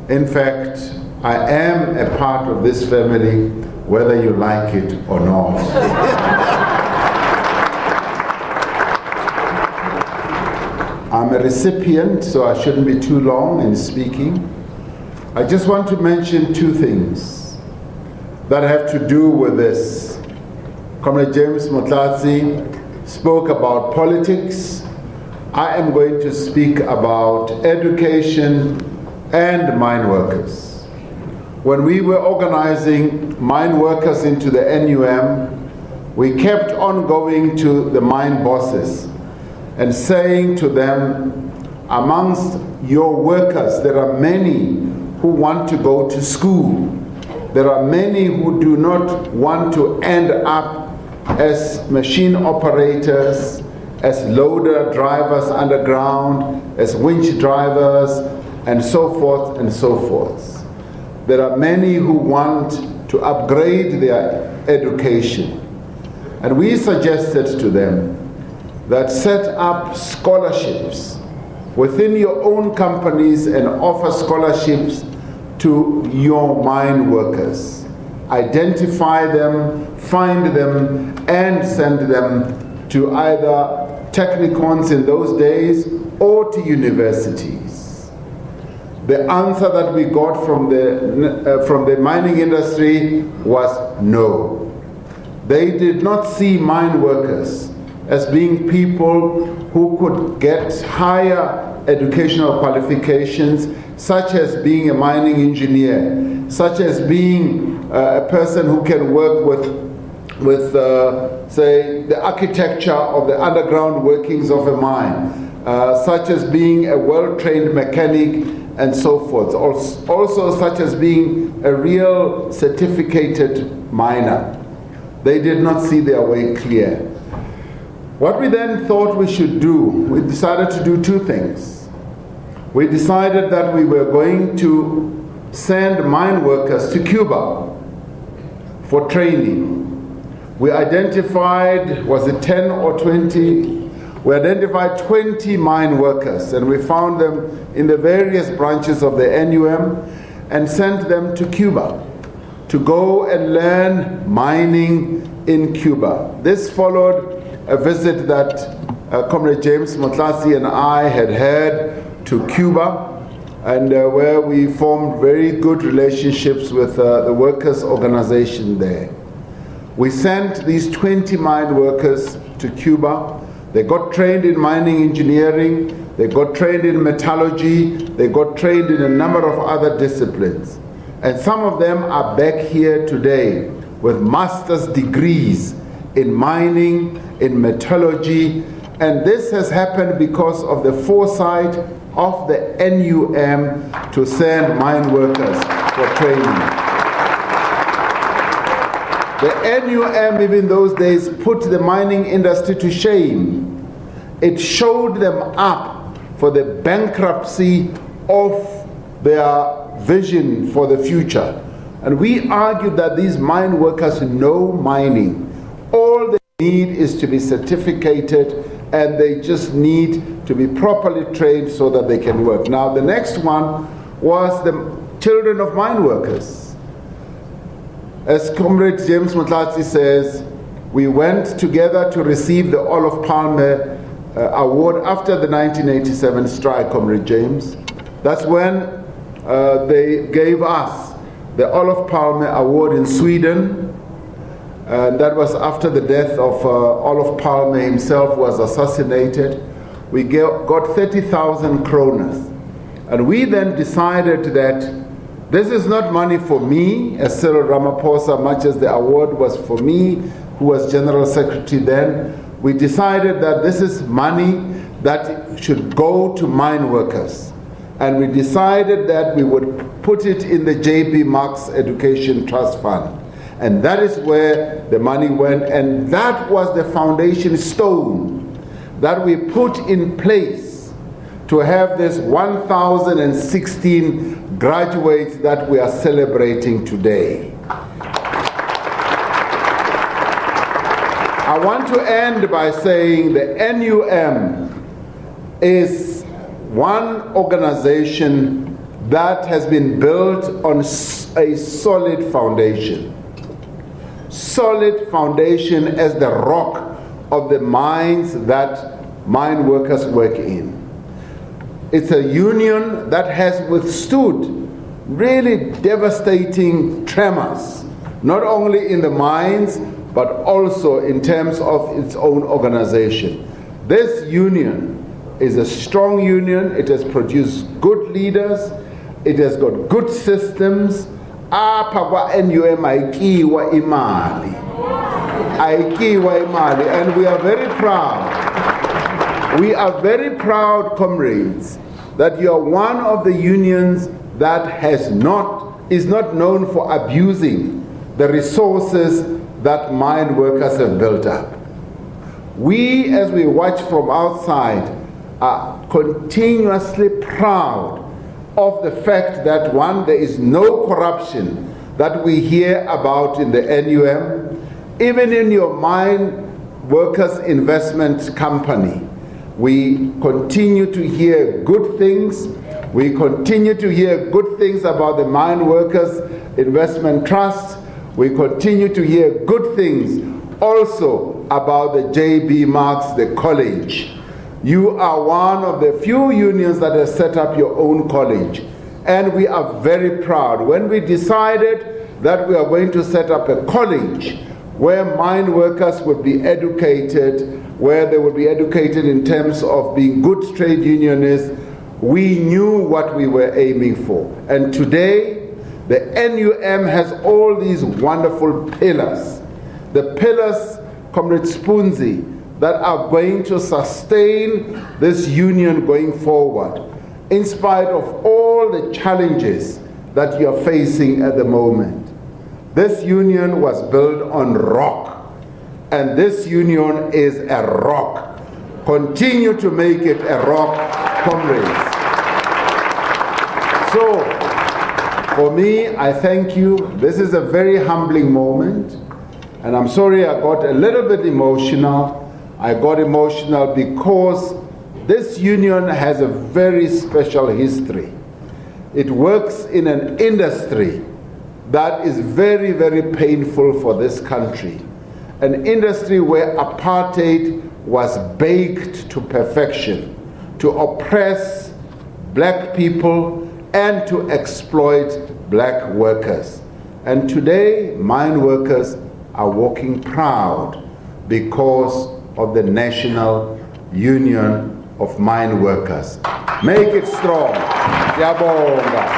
In fact, I am a part of this family, whether you like it or not. I'm a recipient, so I shouldn't be too long in speaking. I just want to mention two things that have to do with this. Comrade James Motlatsi spoke about politics. I am going to speak about education and mine workers. When we were organizing mine workers into the NUM, we kept on going to the mine bosses and saying to them, amongst your workers, there are many who want to go to school. There are many who do not want to end up as machine operators, as loader drivers underground, as winch drivers, and so forth and so forth. There are many who want to upgrade their education. And we suggested to them that set up scholarships within your own companies and offer scholarships to your mine workers. Identify them, find them, and send them to either technicons in those days or to universities. The answer that we got from the mining industry was no. They did not see mine workers as being people who could get higher educational qualifications, such as being a mining engineer, such as being a person who can work with say, the architecture of the underground workings of a mine, such as being a well-trained mechanic, and so forth. Also such as being a real certificated miner. They did not see their way clear. What we then thought we should do, we decided to do two things. We decided that we were going to send mine workers to Cuba for training. We identified, was it 10 or 20? We identified 20 mine workers, and we found them in the various branches of the NUM and sent them to Cuba to go and learn mining in Cuba. This followed a visit that Comrade James Motlatsi and I had to Cuba, and where we formed very good relationships with the workers' organization there. We sent these 20 mine workers to Cuba. They got trained in mining engineering, they got trained in metallurgy, they got trained in a number of other disciplines. And some of them are back here today with master's degrees in mining, in metallurgy, and this has happened because of the foresight of the NUM to send mine workers for training. The NUM, even in those days, put the mining industry to shame. It showed them up for the bankruptcy of their vision for the future. And we argued that these mine workers know mining. All they need is to be certificated, and they just need to be properly trained so that they can work. Now, the next one was the children of mine workers. As Comrade James Motlatsi says, we went together to receive the Olof Palme award after the 1987 strike, Comrade James. That's when they gave us the Olof Palme award in Sweden. That was after the death of Olof Palme himself was assassinated. We got 30,000 kronas. And we then decided that this is not money for me, as Cyril Ramaphosa, much as the award was for me, who was General Secretary then. We decided that this is money that should go to mine workers. And we decided that we would put it in the J.B. Marks Education Trust Fund. And that is where the money went, and that was the foundation stone that we put in place to have this 1,016 graduates that we are celebrating today. I want to end by saying the NUM is one organization that has been built on a solid foundation. Solid foundation as the rock of the mines that mine workers work in. It's a union that has withstood really devastating tremors, not only in the mines, but also in terms of its own organization. This union is a strong union. It has produced good leaders. It has got good systems. Apha kwa-NUM ayikiwa imali. Ayikiwa imali. And we are very proud. We are very proud, comrades, that you are one of the unions that is not known for abusing the resources that mine workers have built up. We, as we watch from outside, are continuously proud of the fact that, one, there is no corruption that we hear about in the NUM. Even in your mine workers investment company, we continue to hear good things. We continue to hear good things about the Mine Workers Investment Trust. We continue to hear good things also about the JB Marks, the college. You are one of the few unions that has set up your own college. And we are very proud. When we decided that we are going to set up a college where mine workers would be educated, where they would be educated in terms of being good trade unionists, we knew what we were aiming for. And today, the NUM has all these wonderful pillars. The pillars, Comrade Spunzi, that are going to sustain this union going forward, in spite of all the challenges that you are facing at the moment. This union was built on rock, and this union is a rock. Continue to make it a rock, comrades. So, for me, I thank you. This is a very humbling moment, and I'm sorry I got a little bit emotional. I got emotional because this union has a very special history. It works in an industry that is very, very painful for this country. An industry where apartheid was baked to perfection, to oppress black people and to exploit black workers. And today, mine workers are walking proud because of the National Union of Mine Workers. Make it strong. Siyabonga.